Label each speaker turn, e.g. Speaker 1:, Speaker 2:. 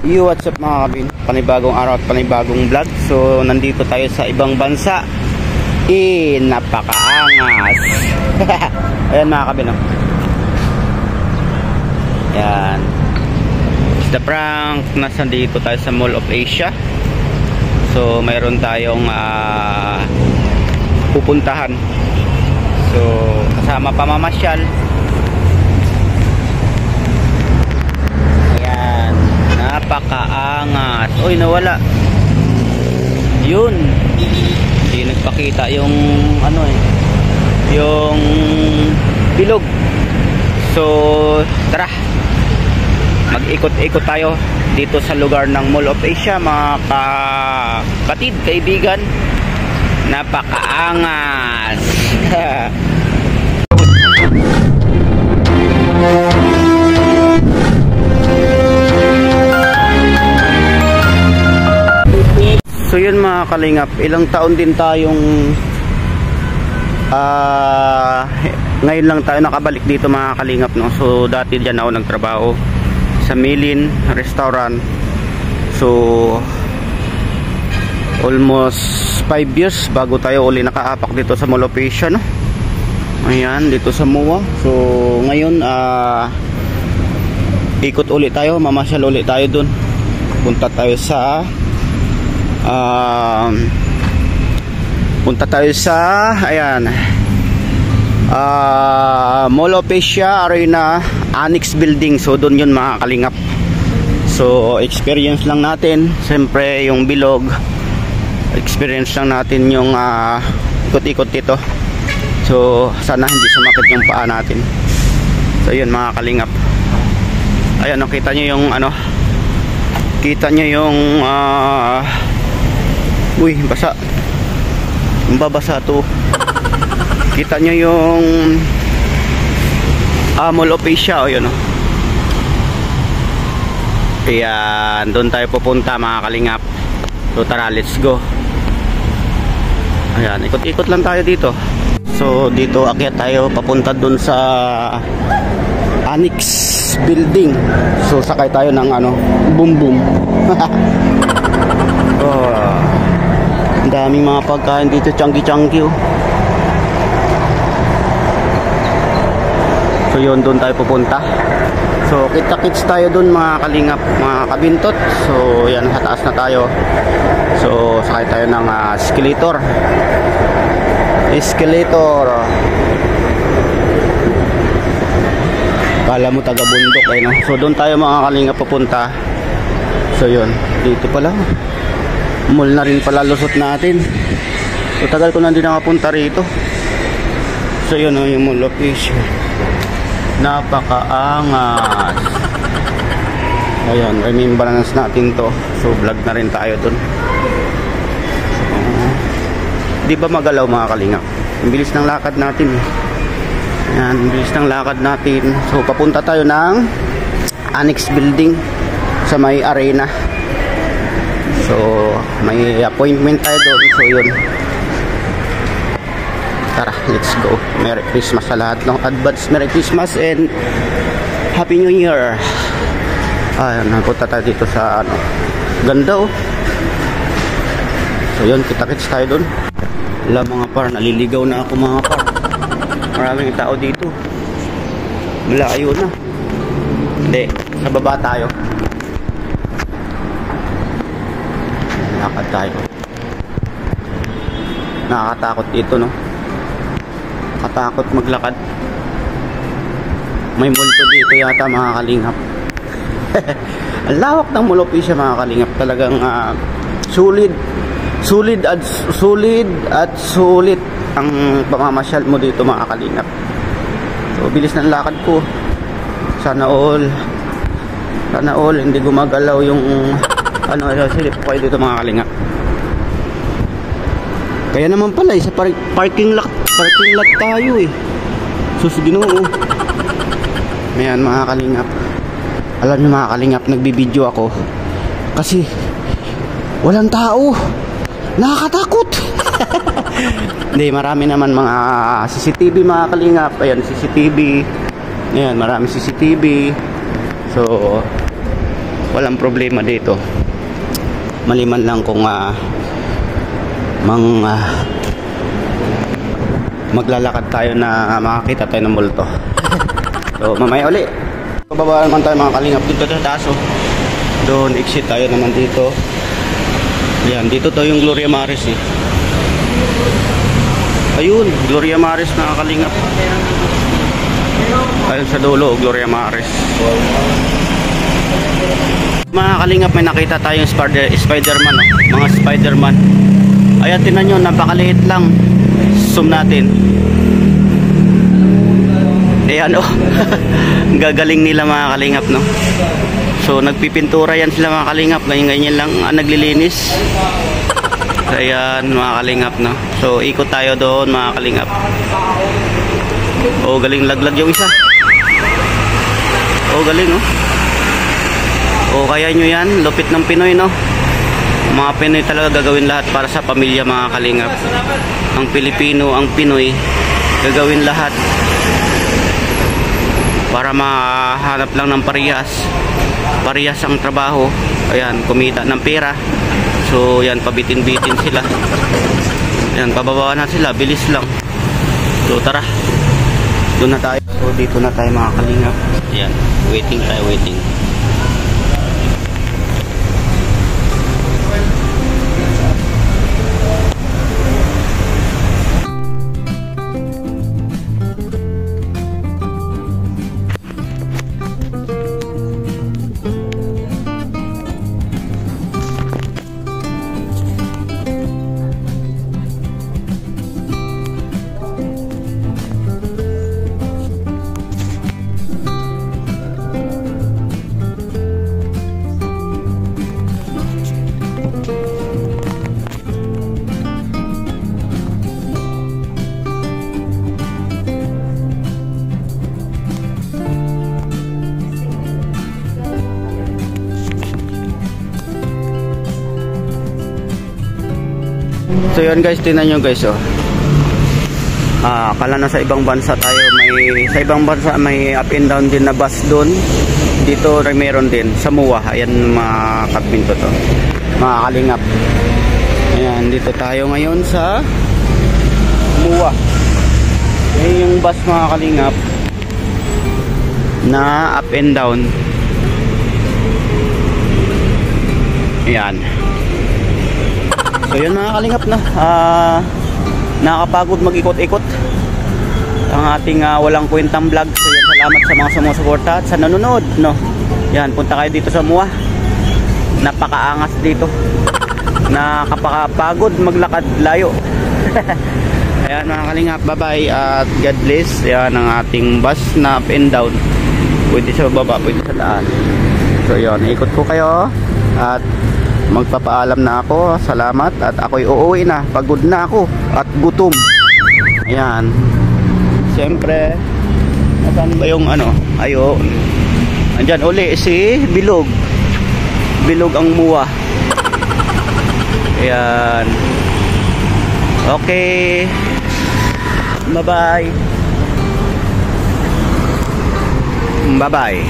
Speaker 1: Yo, what's up mga kabin? Panibagong araw at panibagong vlog. So, nandito tayo sa ibang bansa. Napakaangas. Ayan mga kabin, oh. Ayan. It's the prank. Nandito tayo sa Mall of Asia. So, mayroon tayong pupuntahan. So, kasama pamamasyal. Napakaangas. Uy, nawala. Yun. Hindi nagpakita yung ano yung bilog. So, tara. Mag-ikot-ikot tayo dito sa lugar ng Mall of Asia, mga kapatid, kaibigan. Napakaangas. So yun mga kalingap, ilang taon din tayong ngayon lang tayo nakabalik dito mga kalingap, no? So dati dyan ako nagtrabaho sa Milin Restaurant. So almost 5 years bago tayo uli nakaapak dito sa Mall of Asia, no? Ayan, dito sa MOA. So ngayon ikot ulit tayo, mamasyal ulit tayo dun. Punta tayo sa ayan, Mall of Asia Arena Annex Building. So doon yun mga kalingap. So experience lang natin, siyempre yung bilog, experience lang natin yung ikot-ikot dito. So sana hindi sumakit yung paa natin. So yun mga kalingap. Ayan, nakita nyo yung ano, kita nyo yung uy, basa. Babasa to. Kita nyo yung Mall of Asia, o yun, o. Ayan, doon tayo pupunta mga kalingap. So tara, let's go. Ayan, ikot-ikot lang tayo dito. So dito akyat tayo papunta doon sa Annex Building. So sakay tayo ng ano, boom boom. Oh, ang daming mga pagkain dito, chunky-chunky, oh. So yun, doon tayo pupunta. So kita-kits tayo doon mga kalingap, mga kabintot. So yan, sa taas na tayo. So sakay tayo ng escalator. Kala mo taga bundok, eh, no? So doon tayo mga kalingap pupunta. So yun, dito pala mall na rin pala lusot natin. So tagal ko na din nakapunta rito. So yun, oh, yung Mall of Asia. Napakaangas. Ayan, remembrance natin to. So vlog na rin tayo dun. Di ba magalaw mga kalingap? Ang bilis ng lakad natin. Ayan, ang bilis ng lakad natin. So papunta tayo ng Annex Building sa may arena. So may appointment tayo doon. So yun, tara, let's go. Merry Christmas sa lahat, no? Advance Merry Christmas and Happy New Year. Ayan, napunta tayo dito sa ano, ganda, oh. So yun, kita-kits tayo doon. Wala mga par, naliligaw na ako mga par. Maraming tao dito. Malayo na. Hindi, sa baba tayo. Lakad tayo. Nakakatakot dito, no? Nakatakot maglakad. May multo dito yata mga kalingap. Ang lawak ng Mall of Asia mga kalingap. Talagang sulit at sulit ang pamamasyal mo dito mga kalingap. So bilis ng lakad ko. Sana all hindi gumagalaw yung ano, silip ko kayo dito mga kalingap. Kaya naman pala sa parking lot tayo, eh. Sus, Ginoo. Ayan mga kalingap. Alam niyo mga kalingap, nagbibideo ako kasi walang tao. Nakakatakot. Hindi, marami naman mga CCTV mga kalingap. Ayan, CCTV. Ayan, marami CCTV. So walang problema dito. Maliman lang kung maglalakad tayo na makakita tayo ng multo. So mamaya uli. Pababa naman tayo mga kalingap dito sa Daso. Doon exit tayo naman dito. Yan, dito to yung Gloria Maris eh. Ayun, Gloria Maris mga kalingap. Ayun sa dulo, Gloria Maris. Mga kalingap, may nakita tayong Spider-Man, oh. Mga Spider-Man. Ayan, tinan nyo, napakaliit lang. Zoom natin. Ayan, oh. Gagaling nila mga kalingap, no? So nagpipintura yan sila mga kalingap. Ganyan lang naglilinis. Ayan mga kalingap, no? So ikot tayo doon mga kalingap. Oh, galing, laglag yung isa. Oh, galing, oh. Oh, kaya nyo yan. Lupit ng Pinoy, no? Mga Pinoy talaga gagawin lahat para sa pamilya mga kalingap. Ang Pilipino, ang Pinoy, gagawin lahat para mahanap lang ng parehas ang trabaho. Ayan, kumita ng pera. So yan, pabitin-bitin sila. Ayan, pababa na sila, bilis lang. So tara, doon na tayo. So dito na tayo mga kalingap. Ayan, waiting tayo, waiting. So yun guys, tingnan nyo guys, oh. Kala na sa ibang bansa tayo, sa ibang bansa may up and down din na bus doon. Dito meron din sa MUA. Ayan mga kapinto to, mga kalingap. Ayan, dito tayo ngayon sa MUA. Ayan yung bus mga kalingap na up and down. Ayan. So yun mga kalingap, na nakakapagod mag-ikot-ikot ang ating walang kwentang vlog. So yan, salamat sa mga sumusuporta at sa nanonood, no. Yan, punta kayo dito sa MUA. Napakaangas dito. Nakakapagod maglakad layo. Ayan mga kalingap, bye bye at God bless. Yan ang ating bus na up and down. Pwede sa baba, pwede sa daan. So yun, ikot ko kayo at magpapaalam na ako. Salamat at ako'y uuwi na. Pagod na ako at gutom. Ayan. Siyempre, nasaan ba yung ano? Ayun. Andyan uli si Bilog. Bilog ang MUA. Ayan. Okay. Bye-bye. Bye-bye.